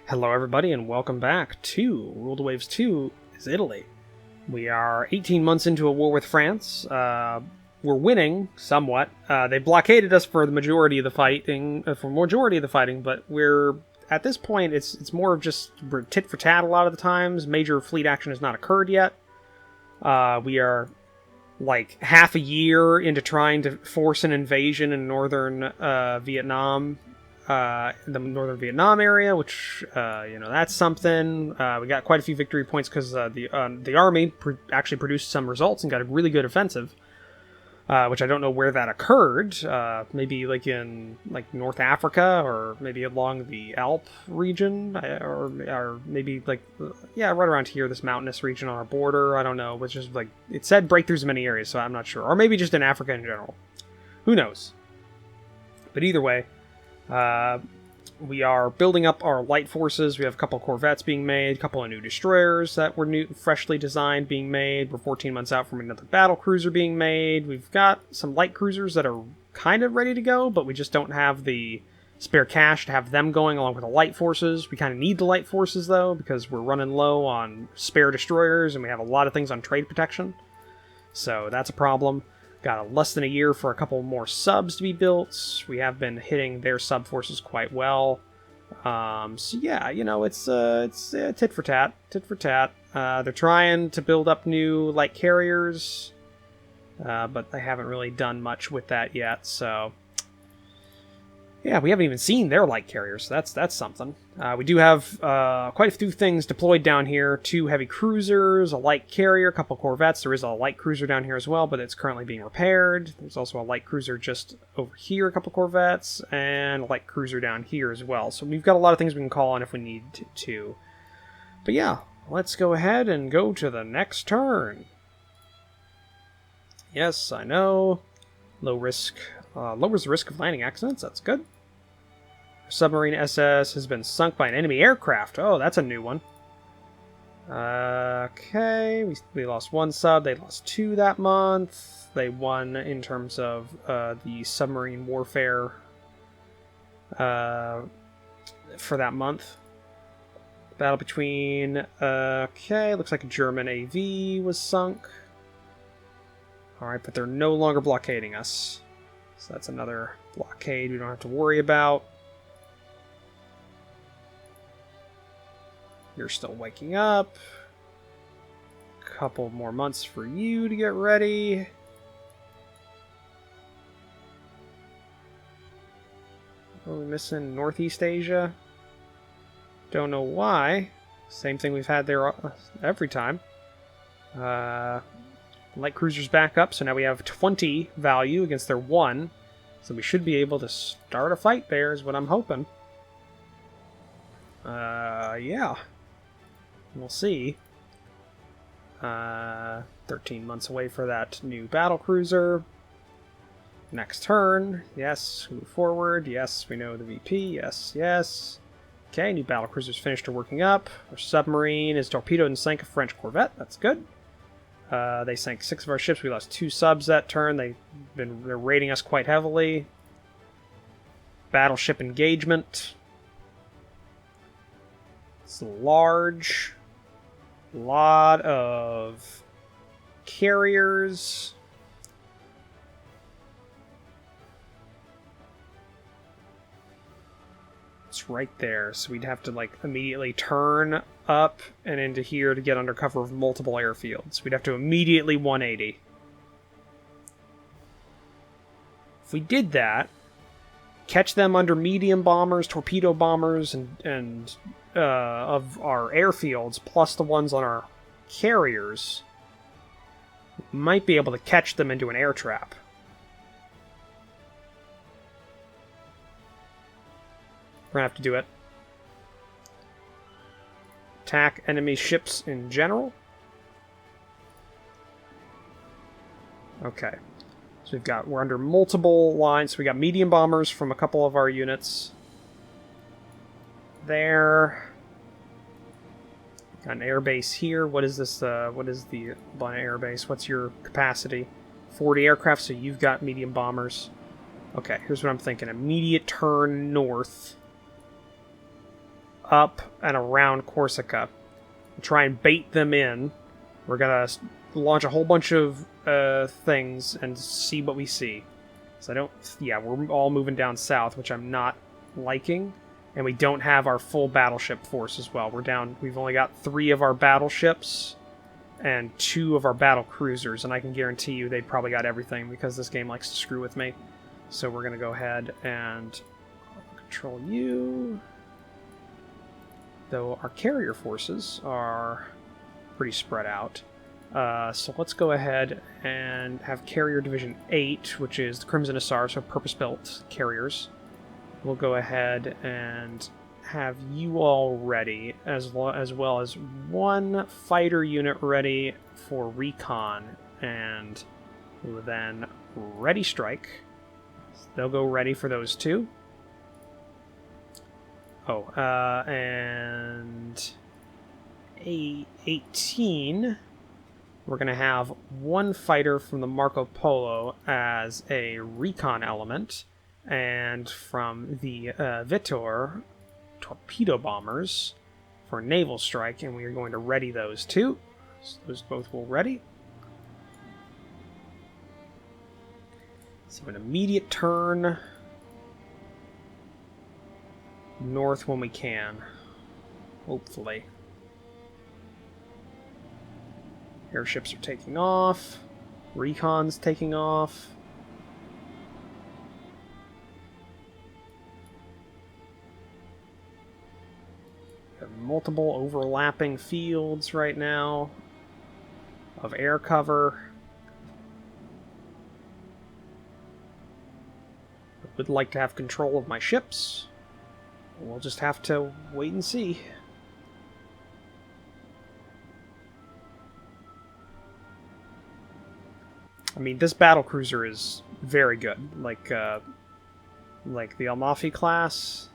Hello everybody and welcome back to Rule the Waves 2 is Italy. We are 18 months into a war with France. We're winning somewhat. They blockaded us for the majority of the fighting, but we're at this point it's more of just tit for tat a lot of the times. Major fleet action has not occurred yet. We are like half a year into trying to force an invasion in northern Vietnam. The northern Vietnam area, which, that's something. We got quite a few victory points because the army actually produced some results and got a really good offensive, which I don't know where that occurred. Maybe like in North Africa, or maybe along the Alp region, or maybe right around here, this mountainous region on our border. I don't know, which is it said breakthroughs in many areas, so I'm not sure. Or maybe just in Africa in general. Who knows? But either way, we are building up our light forces. We have a couple of corvettes being made, a couple of new destroyers that were freshly designed being made. We're 14 months out from another battle cruiser being made. We've got some light cruisers that are kind of ready to go, but we just don't have the spare cash to have them going along with the light forces. We kind of need the light forces, though, because we're running low on spare destroyers, and we have a lot of things on trade protection. So that's a problem. Got less than a year for a couple more subs to be built. We have been hitting their sub forces quite well. So yeah, it's tit for tat. They're trying to build up new light carriers, but they haven't really done much with that yet. So yeah, we haven't even seen their light carriers. So that's something. We do have quite a few things deployed down here. 2 heavy cruisers, a light carrier, a couple corvettes. There is a light cruiser down here as well, but it's currently being repaired. There's also a light cruiser just over here, a couple corvettes, and a light cruiser down here as well. So we've got a lot of things we can call on if we need to. But yeah, let's go ahead and go to the next turn. Yes, I know. Low risk. Lowers the risk of landing accidents. That's good. Submarine SS has been sunk by an enemy aircraft. Oh, that's a new one. Okay, we lost 1 sub. They lost 2 that month. They won in terms of the submarine warfare for that month. Battle between... okay, looks like a German AV was sunk. Alright, but they're no longer blockading us. So that's another blockade we don't have to worry about. You're still waking up. Couple more months for you to get ready. What are we missing? Northeast Asia? Don't know why. Same thing we've had there every time. Light cruisers back up, so now we have 20 value against their 1. So we should be able to start a fight there, is what I'm hoping. Yeah. We'll see. 13 months away for that new battle cruiser. Next turn. Yes, move forward. Yes, we know the VP. Yes, yes. Okay, new battle cruiser's finished or working up. Our submarine is torpedoed and sank a French corvette. That's good. They sank 6 of our ships. We lost 2 subs that turn. They're raiding us quite heavily. Battleship engagement. It's large. Lot of carriers. It's right there, so we'd have to immediately turn up and into here to get under cover of multiple airfields. We'd have to immediately 180. If we did that, catch them under medium bombers, torpedo bombers, and of our airfields, plus the ones on our carriers, we might be able to catch them into an air trap. We're gonna have to do it. Attack enemy ships in general. Okay. So we're under multiple lines. So we got medium bombers from a couple of our units. There. Got an airbase here. What is this? What is the airbase? What's your capacity? 40 aircraft, so you've got medium bombers. Okay, here's what I'm thinking. Immediate turn north. up and around Corsica. Try and bait them in. We're gonna launch a whole bunch of things and see what we see. So we're all moving down south, which I'm not liking. And we don't have our full battleship force as well. We've only got 3 of our battleships and 2 of our battle cruisers, and I can guarantee you they probably got everything because this game likes to screw with me. So we're going to go ahead and control you. Though our carrier forces are pretty spread out. So let's go ahead and have Carrier Division 8, which is the Crimson Hussar, so purpose-built carriers. We'll go ahead and have you all ready, as well as 1 fighter unit ready for recon, and we will then ready strike. So they'll go ready for those 2. Oh, and 18, we're going to have 1 fighter from the Marco Polo as a recon element, and from the Vitor, torpedo bombers for naval strike, and we are going to ready those 2. So those both will ready. So an immediate turn north when we can, hopefully. Airships are taking off. Recon's taking off. We have multiple overlapping fields right now of air cover. I would like to have control of my ships. We'll just have to wait and see. I mean, this battlecruiser is very good. Like the Amalfi class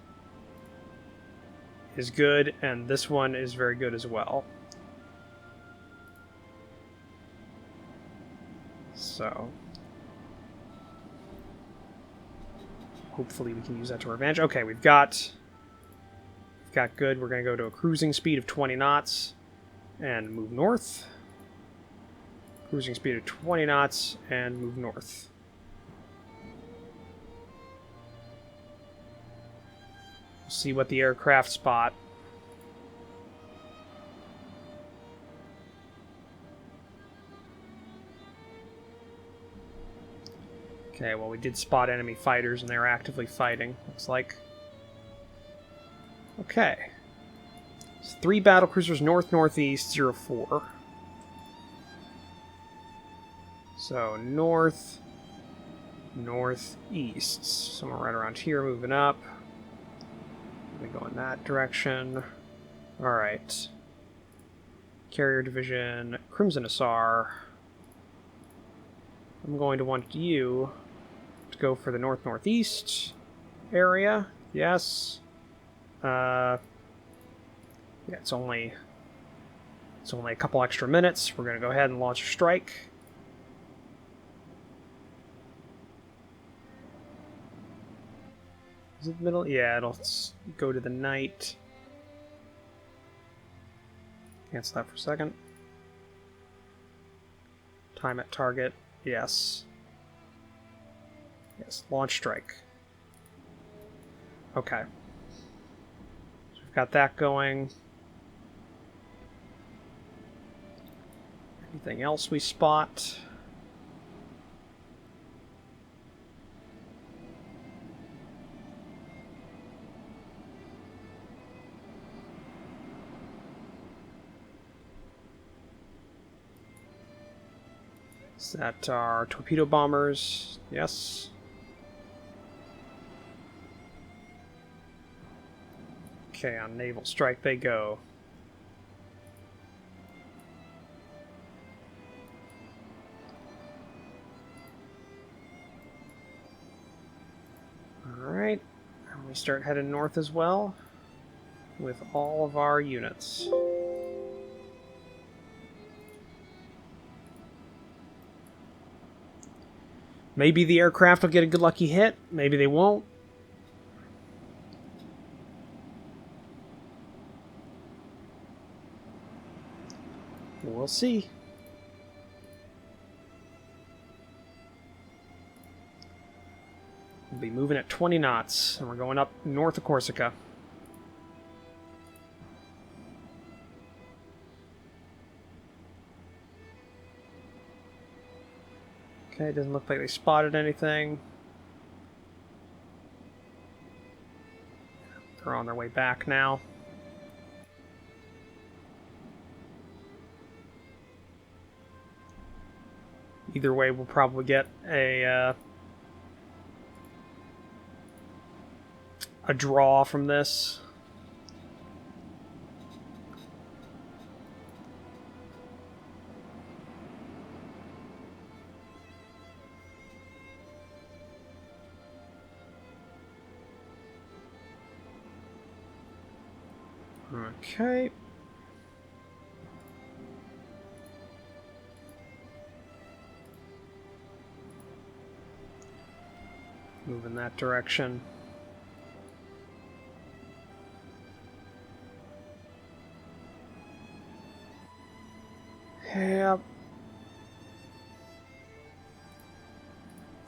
is good, and this one is very good as well. So hopefully we can use that to our advantage. Okay, we've got good. We're going to go to a cruising speed of 20 knots and move north. Cruising speed of 20 knots and move north. We'll see what the aircraft spot. Okay, well, we did spot enemy fighters and they're actively fighting, looks like. Okay. It's 3 battlecruisers north-northeast, 04. So, north, northeast. Somewhere right around here, moving up. We go in that direction. Alright. Carrier Division, Crimson Hussar. I'm going to want you to go for the north-northeast area. Yes. Yeah, it's only a couple extra minutes. We're going to go ahead and launch a strike. Is it the middle? Yeah, it'll go to the night. Cancel that for a second. Time at target. Yes. Yes, launch strike. Okay. So we've got that going. Anything else we spot? Is that our torpedo bombers? Yes. Okay, on naval strike they go. Alright, and we start heading north as well with all of our units. Maybe the aircraft will get a good lucky hit. Maybe they won't. We'll see. We'll be moving at 20 knots, and we're going up north of Corsica. Okay, doesn't look like they spotted anything. They're on their way back now. Either way, we'll probably get a draw from this. Okay. Move in that direction. Yep.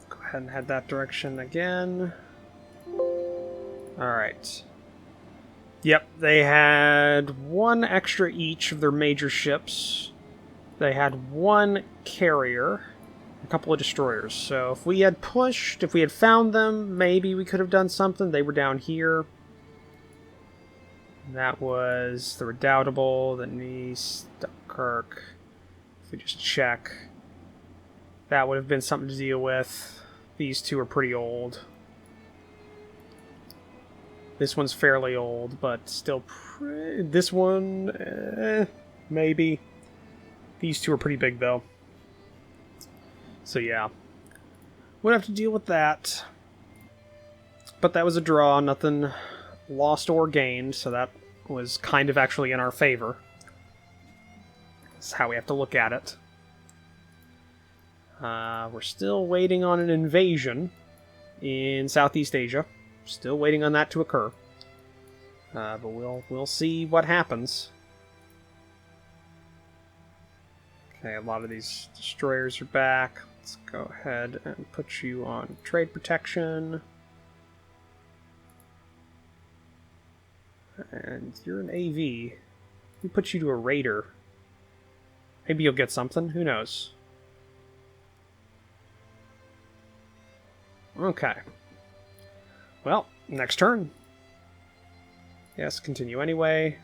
Go ahead and head that direction again. Alright. Yep, they had one extra each of their major ships. They had one carrier, a couple of destroyers. So if we had pushed, if we had found them, maybe we could have done something. They were down here. That was the Redoubtable, the Nice, Dunkirk. If we just check, that would have been something to deal with. These two are pretty old. This one's fairly old, but still this one, maybe. These two are pretty big, though. So, yeah. We'd have to deal with that. But that was a draw. Nothing lost or gained, so that was kind of actually in our favor. That's how we have to look at it. We're still waiting on an invasion in Southeast Asia. Still waiting on that to occur. But we'll see what happens. Okay, a lot of these destroyers are back. Let's go ahead and put you on trade protection. And you're an AV. We put you to a raider. Maybe you'll get something. Who knows? Okay. Well, next turn. Yes, continue anyway.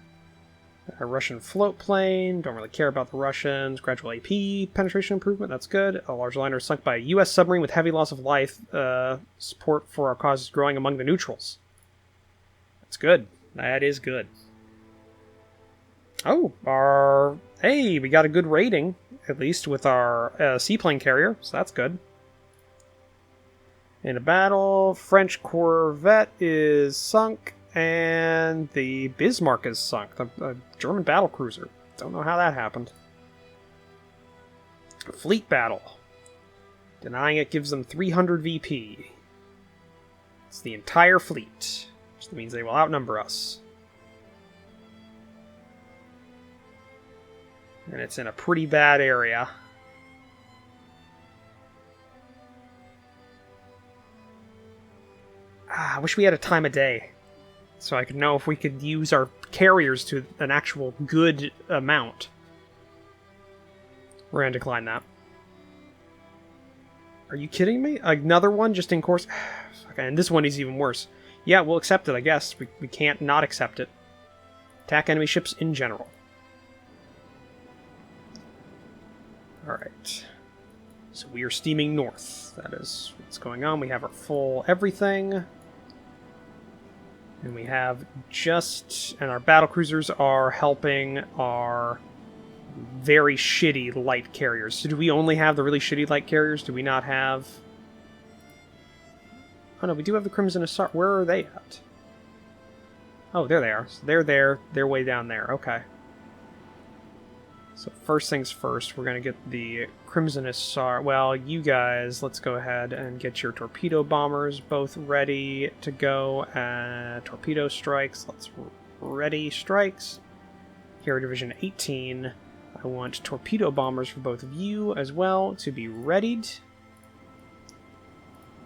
A Russian float plane. Don't really care about the Russians. Gradual AP penetration improvement. That's good. A large liner sunk by a U.S. submarine with heavy loss of life. Support for our cause is growing among the neutrals. That's good. That is good. Oh, hey, we got a good rating, at least with our seaplane carrier, so that's good. In a battle, French corvette is sunk, and the Bismarck is sunk, the German battlecruiser. Don't know how that happened. Fleet battle. Denying it gives them 300 VP. It's the entire fleet, which means they will outnumber us. And it's in a pretty bad area. I wish we had a time of day, so I could know if we could use our carriers to an actual good amount. We're going to decline that. Are you kidding me? Another one just in course? Okay, and this one is even worse. Yeah, we'll accept it, I guess. We can't not accept it. Attack enemy ships in general. Alright. So we are steaming north. That is what's going on. We have our full everything. And we have and our battlecruisers are helping our very shitty light carriers. So do we only have the really shitty light carriers? Do we not have... Oh no, we do have the Crimson Assault. Where are they at? Oh, there they are. So they're there. They're way down there. Okay. So first things first, we're going to get the Crimson Assault. Well, you guys, let's go ahead and get your torpedo bombers both ready to go. Torpedo strikes. Let's ready strikes. Here, Division 18. I want torpedo bombers for both of you as well to be readied.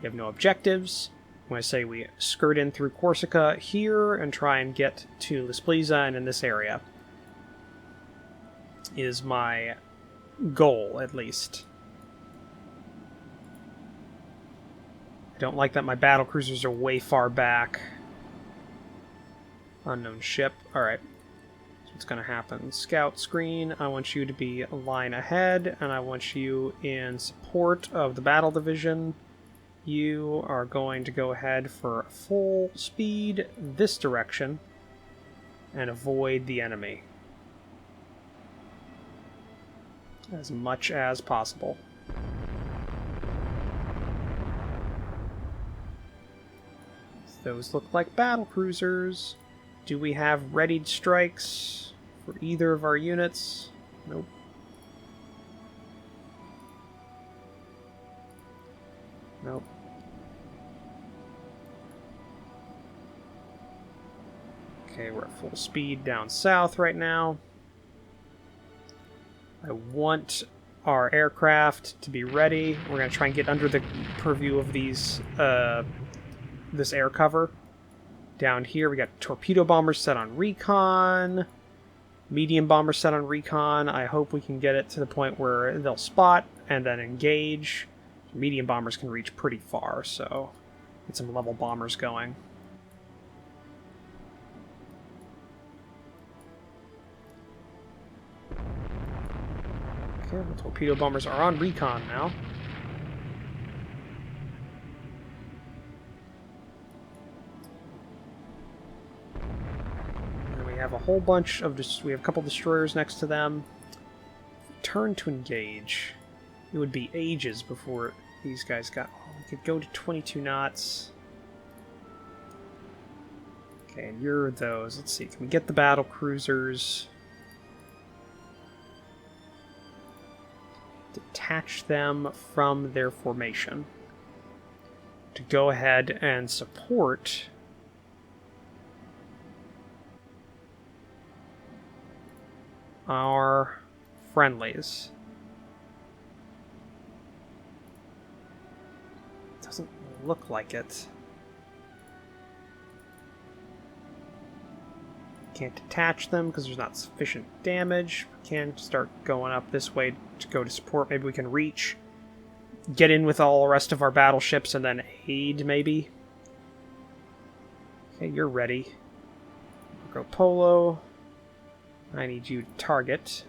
We have no objectives. I'm going to say we skirt in through Corsica here and try and get to Lispliza and in this area. Is my goal, at least. I don't like that my battle cruisers are way far back. Unknown ship. Alright. So what's going to happen? Scout screen. I want you to be a line ahead, and I want you in support of the battle division. You are going to go ahead for full speed this direction and avoid the enemy as much as possible. Those look like battle cruisers. Do we have readied strikes for either of our units? Nope. Nope. Okay, we're at full speed down south right now. I want our aircraft to be ready. We're going to try and get under the purview of these, this air cover. Down here, we got torpedo bombers set on recon. Medium bombers set on recon. I hope we can get it to the point where they'll spot and then engage. Medium bombers can reach pretty far, so get some level bombers going. Okay, the torpedo bombers are on recon now. And we have a whole bunch of we have a couple destroyers next to them. Turn to engage. It would be ages before these guys got... Oh, we could go to 22 knots. Okay, and you're those. Let's see. Can we get the battle cruisers? Detach them from their formation. To go ahead and support... our friendlies. Doesn't look like it. Can't detach them because there's not sufficient damage. We can start going up this way to go to support. Maybe we can reach, get in with all the rest of our battleships, and then aid, maybe. Okay, you're ready. Marco Polo. I need you to target.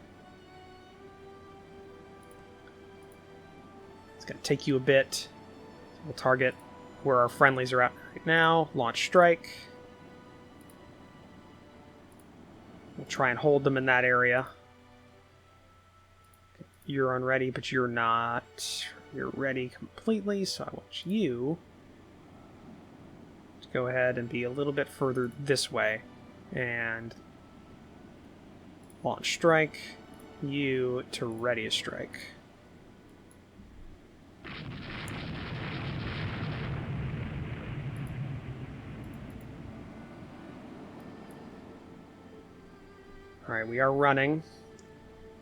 It's going to take you a bit. We'll target where our friendlies are at right now. Launch strike. We'll try and hold them in that area. You're unready, but you're not. You're ready completely, so I want you to go ahead and be a little bit further this way. And launch strike. You to ready a strike. Alright, we are running.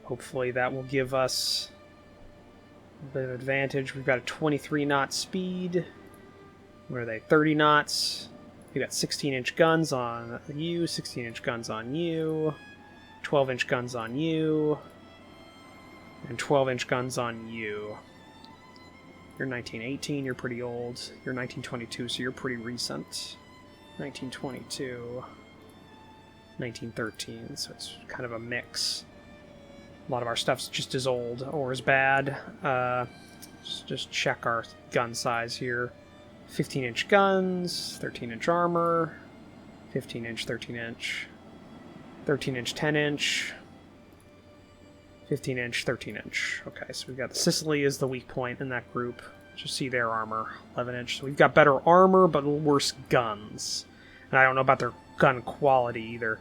Hopefully that will give us a bit of advantage. We've got a 23 knot speed. What are they? 30 knots. We've got 16-inch guns on you, 16-inch guns on you, 12-inch guns on you, and 12-inch guns on you. You're 1918, you're pretty old. You're 1922, so you're pretty recent. 1922. 1913, so it's kind of a mix. A lot of our stuff's just as old or as bad. Just check our gun size here. 15-inch guns, 13-inch armor, 15-inch, 13-inch, 13-inch, 10-inch, 15-inch, 13-inch. Okay, so we've got Sicily is the weak point in that group. Just see their armor, 11-inch. So we've got better armor, but worse guns. And I don't know about their gun quality either.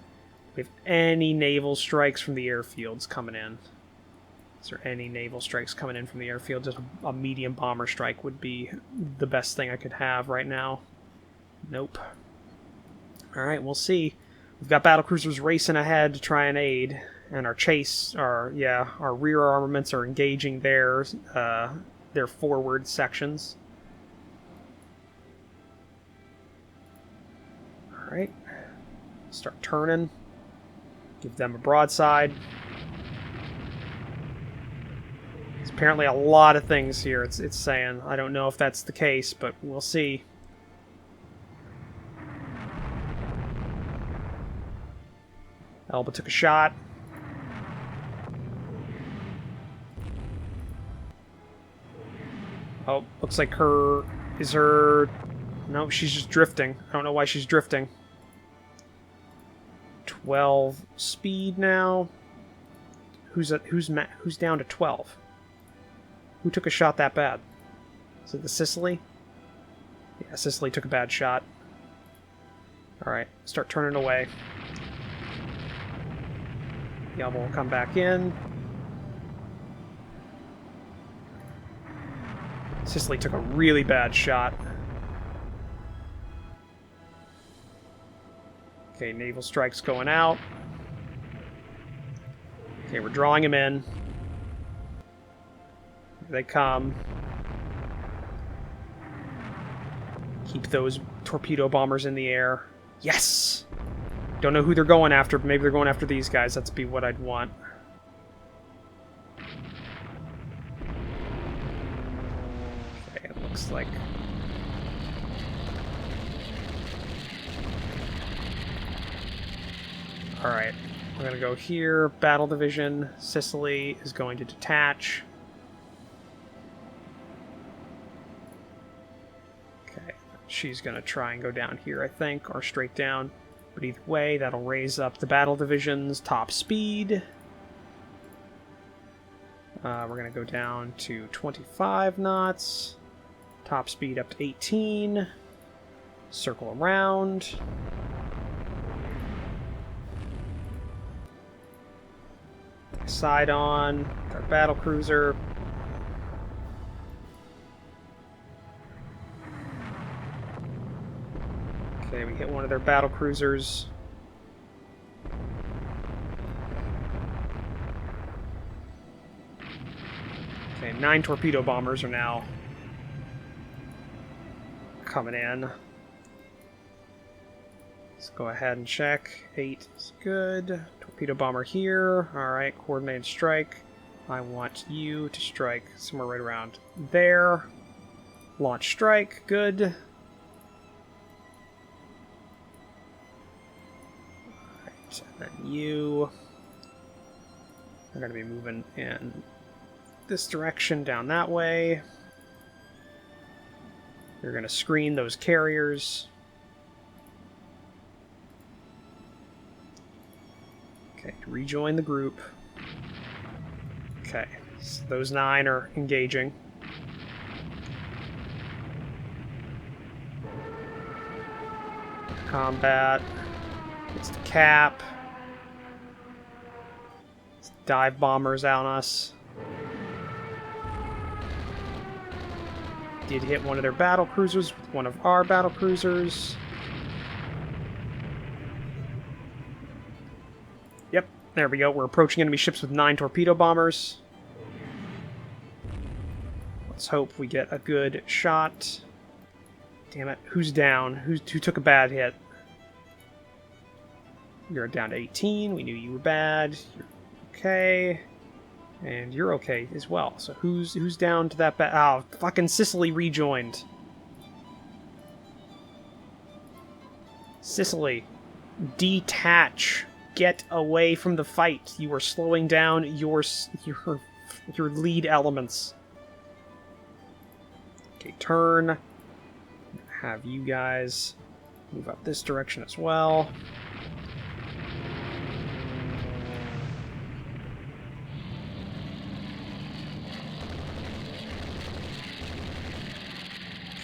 We have any naval strikes from the airfields coming in? Is there any naval strikes coming in from the airfield? Just a medium bomber strike would be the best thing I could have right now. Nope. Alright, we'll see. We've got battlecruisers racing ahead to try and aid. and our chase, our rear armaments are engaging their forward sections. All right, start turning. Give them a broadside. There's apparently a lot of things here. It's saying. I don't know if that's the case, but we'll see. Elba took a shot. Oh, looks like no, she's just drifting. I don't know why she's drifting. 12 speed now. Who's down to 12? Who took a shot that bad? Is it the Sicily? Yeah, Sicily took a bad shot. Alright, start turning away. Yelva will come back in. Sicily took a really bad shot. Okay, naval strike's going out. Okay, we're drawing him in. Here they come. Keep those torpedo bombers in the air. Yes! Don't know who they're going after, but maybe they're going after these guys. That's be what I'd want. Okay, it looks like... Alright, we're going to go here. Battle Division. Sicily is going to detach. Okay, she's going to try and go down here, I think, or straight down. But either way, that'll raise up the battle division's top speed. We're going to go down to 25 knots. Top speed up to 18. Circle around. Side on. Our battle cruiser. Okay, we hit one of their battle cruisers. Okay, 9 torpedo bombers are now coming in. Let's go ahead and check. 8 is good. Torpedo bomber here. Alright, coordinated strike. I want you to strike somewhere right around there. Launch strike, good. And then you are going to be moving in this direction down that way. You're going to screen those carriers. Okay, rejoin the group. Okay, so those 9 are engaging. Combat. It's the cap. It's dive bombers on us. Did hit one of their battle cruisers with one of our battle cruisers. Yep, there we go. We're approaching enemy ships with 9 torpedo bombers. Let's hope we get a good shot. Damn it. Who's down? Who took a bad hit? You're down to 18. We knew you were bad. You're okay. And you're okay as well. So who's down to that bad? Oh, fucking Sicily rejoined. Sicily, detach. Get away from the fight. You are slowing down your lead elements. Okay, turn. Have you guys move up this direction as well.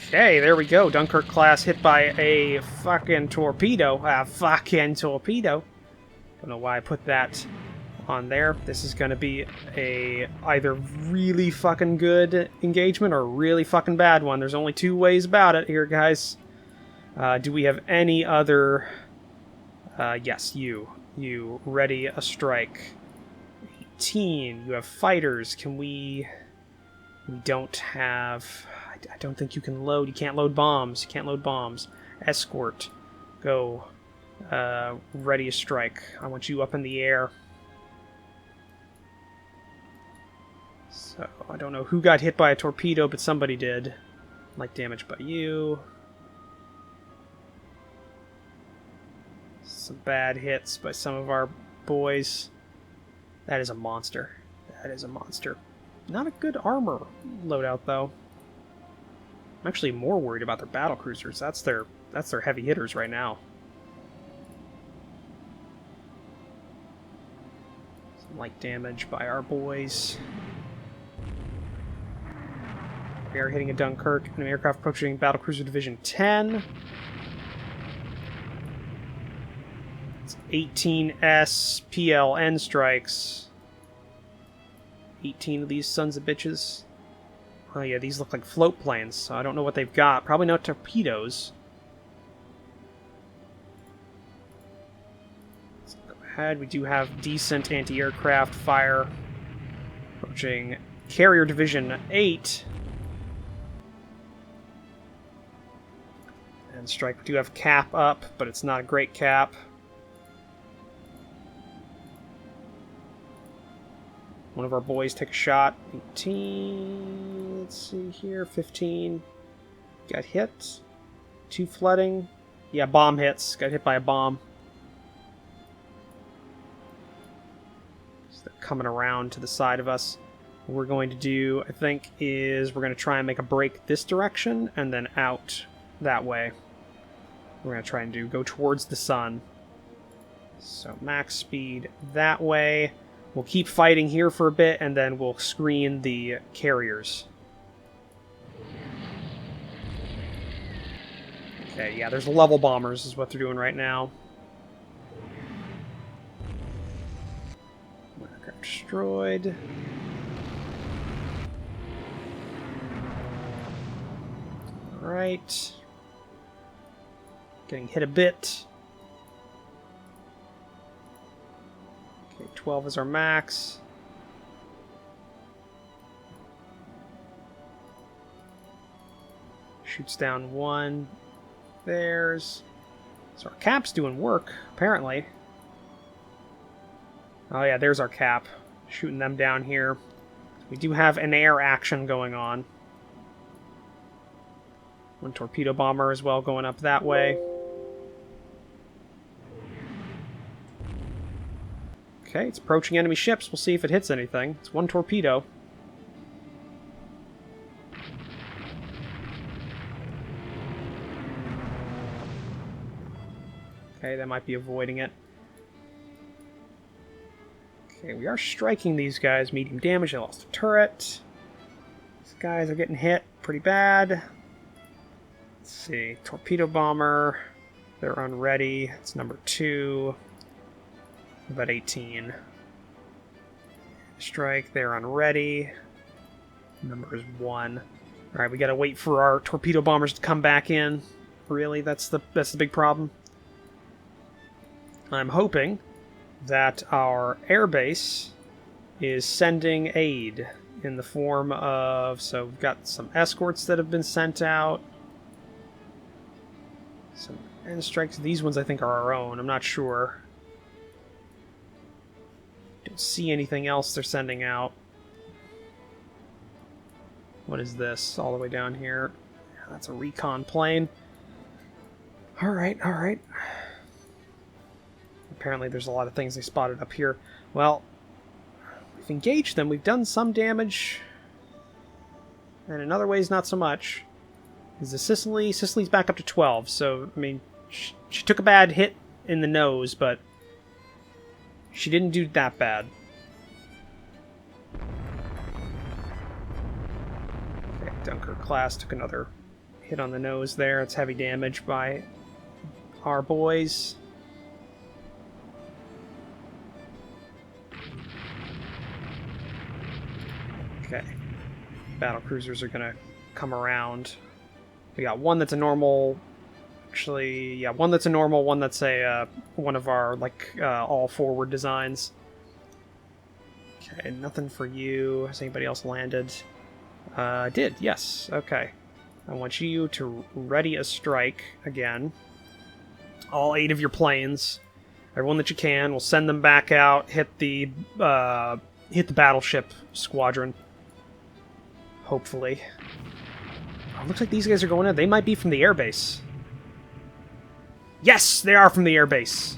Okay, there we go. Dunkirk class hit by a fucking torpedo. A fucking torpedo. Don't know why I put that on there. This is going to be a either really fucking good engagement or a really fucking bad one. There's only 2 ways about it here, guys. Do we have any other... yes, you. You ready a strike. 18. You have fighters. Can we... We don't have... I don't think you can load. You can't load bombs. You can't load bombs. Escort. Go. Ready to strike. I want you up in the air. So, I don't know who got hit by a torpedo, but somebody did. Like damage by you. Some bad hits by some of our boys. That is a monster. That is a monster. Not a good armor loadout, though. I'm actually more worried about their battle cruisers. That's their heavy hitters right now. Some light damage by our boys. We are hitting a Dunkirk. An aircraft approaching Battlecruiser Division 10. It's 18S PLN strikes. 18 of these sons of bitches. Oh yeah, these look like float planes, so I don't know what they've got. Probably no torpedoes. Let's go ahead. We do have decent anti-aircraft fire. Approaching Carrier Division 8. And strike. We do have cap up, but it's not a great cap. One of our boys take a shot. 18. Let's see here. 15. Got hit. 2 flooding. Yeah, bomb hits. Got hit by a bomb. So they're coming around to the side of us. What we're going to do, I think, is we're going to try and make a break this direction and then out that way. We're going to try and go towards the sun. So max speed that way. We'll keep fighting here for a bit, and then we'll screen the carriers. Okay, yeah, there's level bombers is what they're doing right now. Aircraft destroyed. Alright. Getting hit a bit. Okay, 12 is our max. Shoots down 1. There's... So our cap's doing work, apparently. Oh yeah, there's our cap. Shooting them down here. We do have an air action going on. 1 torpedo bomber as well going up that way. Okay, it's approaching enemy ships. We'll see if it hits anything. It's 1 torpedo. Okay, that might be avoiding it. Okay, we are striking these guys. Medium damage. They lost a turret. These guys are getting hit pretty bad. Let's see. Torpedo bomber. They're unready. It's number 2. About 18. Strike, they're unready. Number is 1. Alright, we gotta wait for our torpedo bombers to come back in. Really? That's the big problem. I'm hoping that our airbase is sending aid in the form of... So we've got some escorts that have been sent out. Some end strikes. These ones I think are our own. I'm not sure. Don't see anything else they're sending out. What is this? All the way down here. That's a recon plane. Alright, alright. Apparently there's a lot of things they spotted up here. Well, we've engaged them. We've done some damage. And in other ways, not so much. Is the Sicily? Sicily's back up to 12. So, I mean, she took a bad hit in the nose, but... she didn't do that bad. Okay, Dunkirk class took another hit on the nose there. It's heavy damage by our boys. Okay. Battle cruisers are gonna come around. We got one that's a normal... Actually, yeah, one that's a normal, one that's a one of our, like, all-forward designs. Okay, nothing for you. Has anybody else landed? Did, yes. Okay. I want you to ready a strike again. All 8 of your planes. Everyone that you can. We'll send them back out. Hit the battleship squadron. Hopefully. Oh, looks like these guys are going in. They might be from the airbase. Yes, they are from the airbase.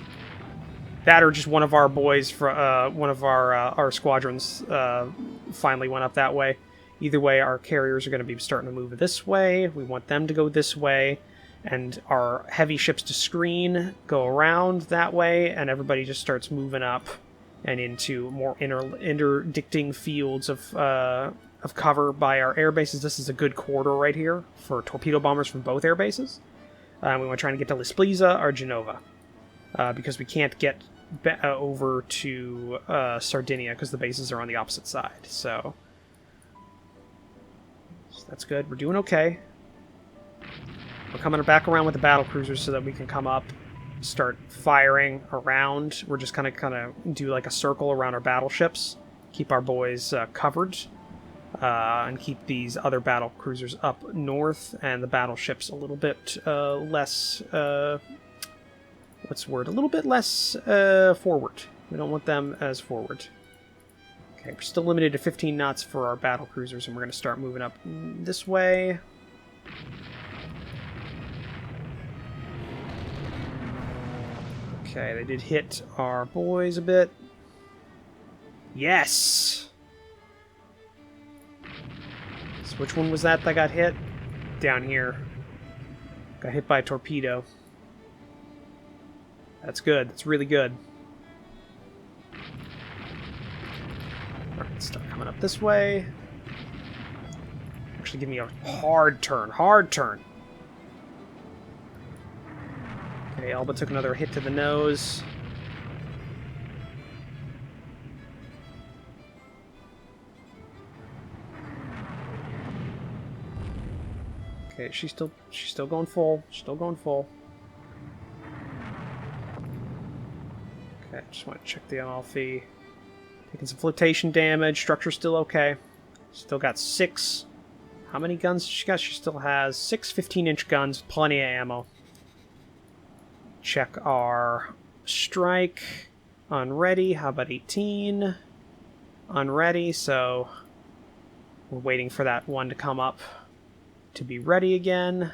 That or just one of our boys, one of our squadrons finally went up that way. Either way, our carriers are going to be starting to move this way. We want them to go this way. And our heavy ships to screen go around that way. And everybody just starts moving up and into more interdicting fields of cover by our air bases. This is a good corridor right here for torpedo bombers from both air bases. We want to try and get to Lispliza or Genova. Because we can't get over to Sardinia because the bases are on the opposite side. So that's good. We're doing okay. We're coming back around with the battle cruisers so that we can come up, start firing around. We're just kind of do like a circle around our battleships, keep our boys covered, and keep these other battle cruisers up north and the battleships a little bit less. What's the word? A little bit less forward. We don't want them as forward. Okay, we're still limited to 15 knots for our battle cruisers, and we're going to start moving up this way. Okay, they did hit our boys a bit. Yes! So which one was that got hit? Down here. Got hit by a torpedo. That's good. That's really good. Alright, start coming up this way. Actually, give me a hard turn. Hard turn. Okay, Elba took another hit to the nose. Okay, she's still going full. Still going full. Okay, just want to check the MLF. Taking some flotation damage. Structure's still okay. Still got 6. How many guns does she got? She still has 6 15-inch guns. Plenty of ammo. Check our strike. Unready. How about 18? Unready, so we're waiting for that one to come up to be ready again.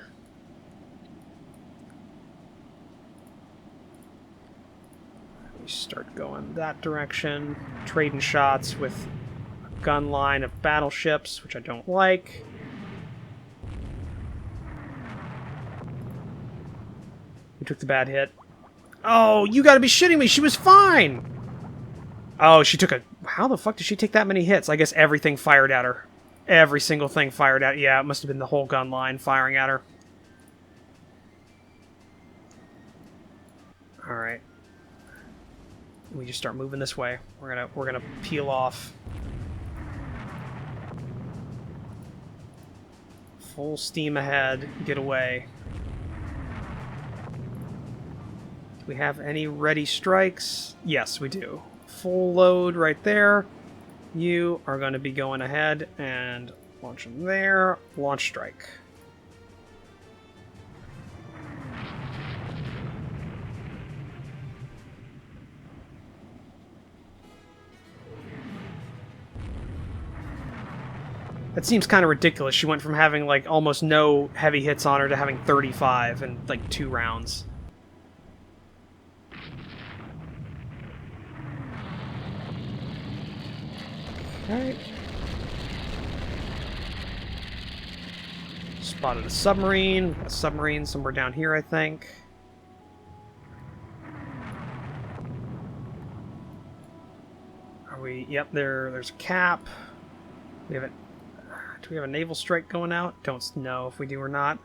We start going that direction. Trading shots with a gun line of battleships, which I don't like. Who took the bad hit? Oh, you gotta be shitting me! She was fine! Oh, she took a... How the fuck did she take that many hits? I guess everything fired at her. Every single thing fired at... Yeah, it must have been the whole gun line firing at her. Alright. We just start moving this way. We're gonna peel off. Full steam ahead. Get away. Do we have any ready strikes? Yes, we do. Full load right there. You are going to be going ahead and launch them there. Launch strike. That seems kind of ridiculous. She went from having like almost no heavy hits on her to having 35 in like 2 rounds. Alright. Spotted a submarine. A submarine somewhere down here, I think. Are we... Yep, there's a cap. We have a... Do we have a naval strike going out? Don't know if we do or not.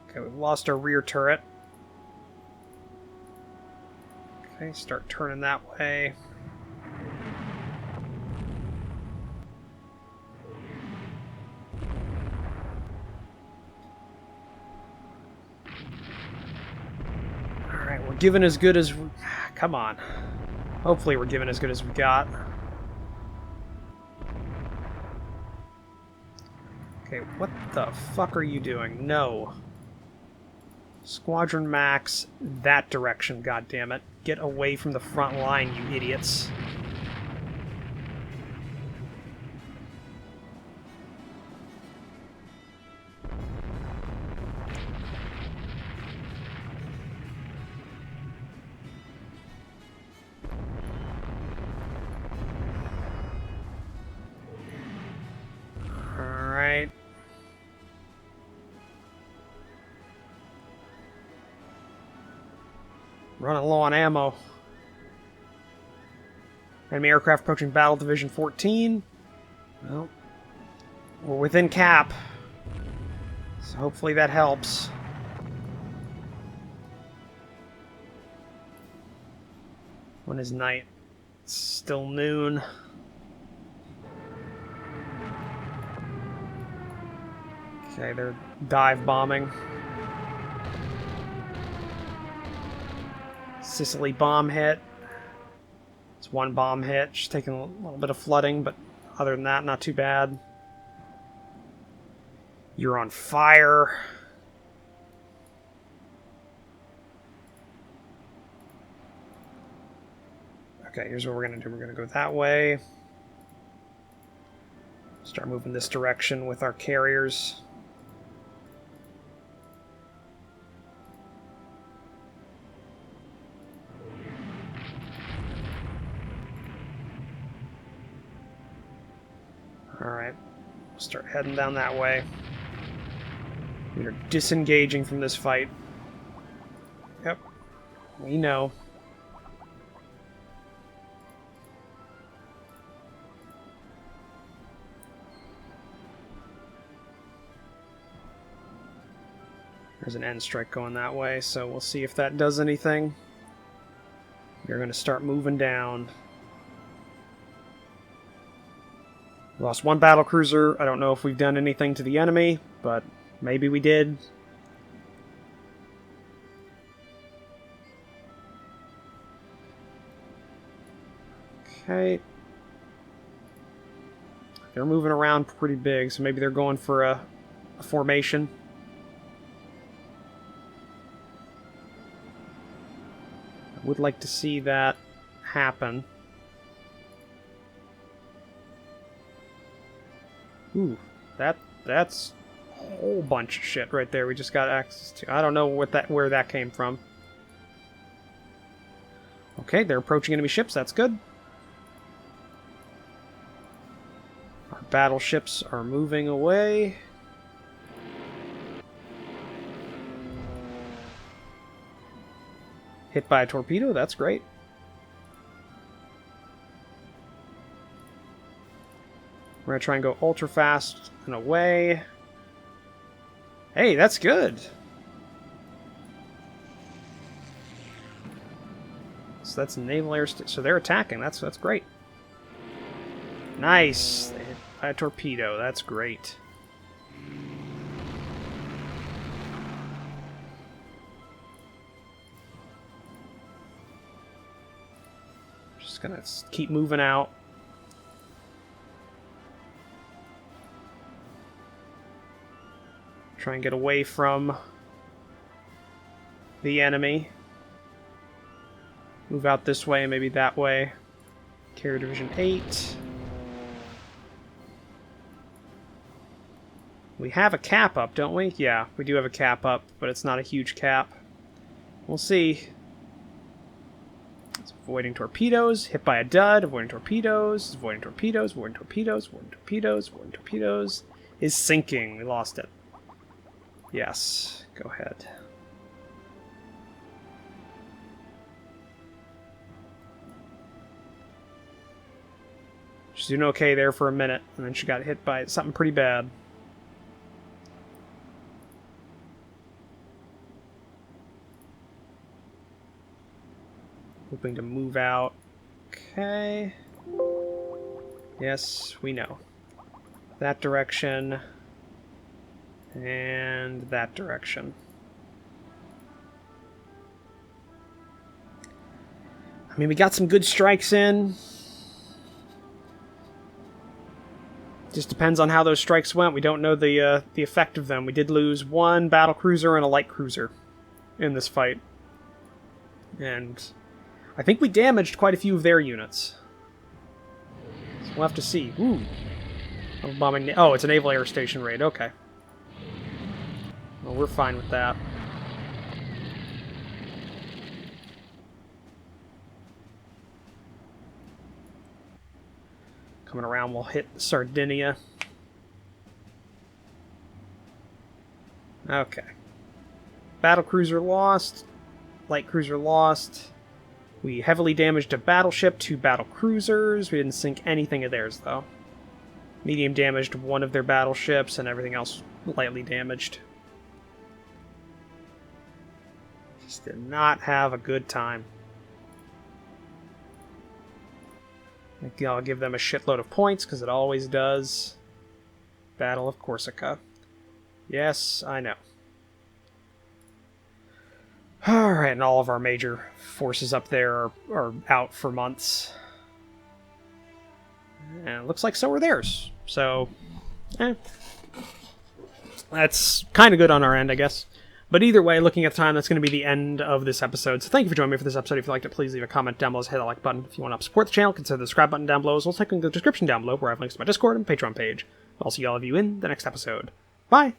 Okay, we've lost our rear turret. Okay, start turning that way. Alright, we're giving as good as... Come on. Hopefully we're giving as good as we got. Okay, what the fuck are you doing? No. Squadron Max, that direction, goddammit. Get away from the front line, you idiots. Alright. Running low on ammo. Enemy aircraft approaching Battle Division 14. Well, we're within cap. So hopefully that helps. When is night? It's still noon. Okay, they're dive bombing. Sicily bomb hit. It's one bomb hit. She's taking a little bit of flooding, but other than that, not too bad. You're on fire. Okay, here's what we're going to do. We're going to go that way. Start moving this direction with our carriers. Alright, start heading down that way. We are disengaging from this fight. Yep, we know. There's an end strike going that way, so we'll see if that does anything. We're going to start moving down. Lost one battle cruiser. I don't know if we've done anything to the enemy, but maybe we did. Okay. They're moving around pretty big, so maybe they're going for a formation. I would like to see that happen. Ooh, that's a whole bunch of shit right there we just got access to. I don't know where that came from. Okay, they're approaching enemy ships, that's good. Our battleships are moving away. Hit by a torpedo, that's great. We're going to try and go ultra fast and away. Hey, that's good. So that's naval air... So they're attacking. That's great. Nice. They hit by a torpedo. That's great. Just going to keep moving out. Try and get away from the enemy. Move out this way, maybe that way. Carrier Division 8. We have a cap up, don't we? Yeah, we do have a cap up, but it's not a huge cap. We'll see. It's avoiding torpedoes. Hit by a dud. Avoiding torpedoes. Avoiding torpedoes. Avoiding torpedoes. Avoiding torpedoes. Avoiding torpedoes. Is sinking. We lost it. Yes, go ahead. She's doing okay there for a minute, and then she got hit by something pretty bad. Hoping to move out. Okay. Yes, we know. That direction. And that direction. I mean, we got some good strikes in. Just depends on how those strikes went. We don't know the effect of them. We did lose one battle cruiser and a light cruiser in this fight. And I think we damaged quite a few of their units. So we'll have to see. Ooh. Bombing. Oh, it's a naval air station raid. Okay. Well, we're fine with that. Coming around, we'll hit Sardinia. Okay. Battlecruiser lost. Light cruiser lost. We heavily damaged a battleship, 2 battlecruisers. We didn't sink anything of theirs, though. Medium damaged one of their battleships, and everything else lightly damaged. Just did not have a good time. I'll give them a shitload of points, because it always does. Battle of Corsica. Yes, I know. Alright, and all of our major forces up there are out for months. And it looks like so are theirs. So, that's kind of good on our end, I guess. But either way, looking at the time, that's going to be the end of this episode. So thank you for joining me for this episode. If you liked it, please leave a comment down below. Hit the like button. If you want to help support the channel, consider the subscribe button down below. As well as checking the description down below, where I have links to my Discord and Patreon page. I'll see all of you in the next episode. Bye!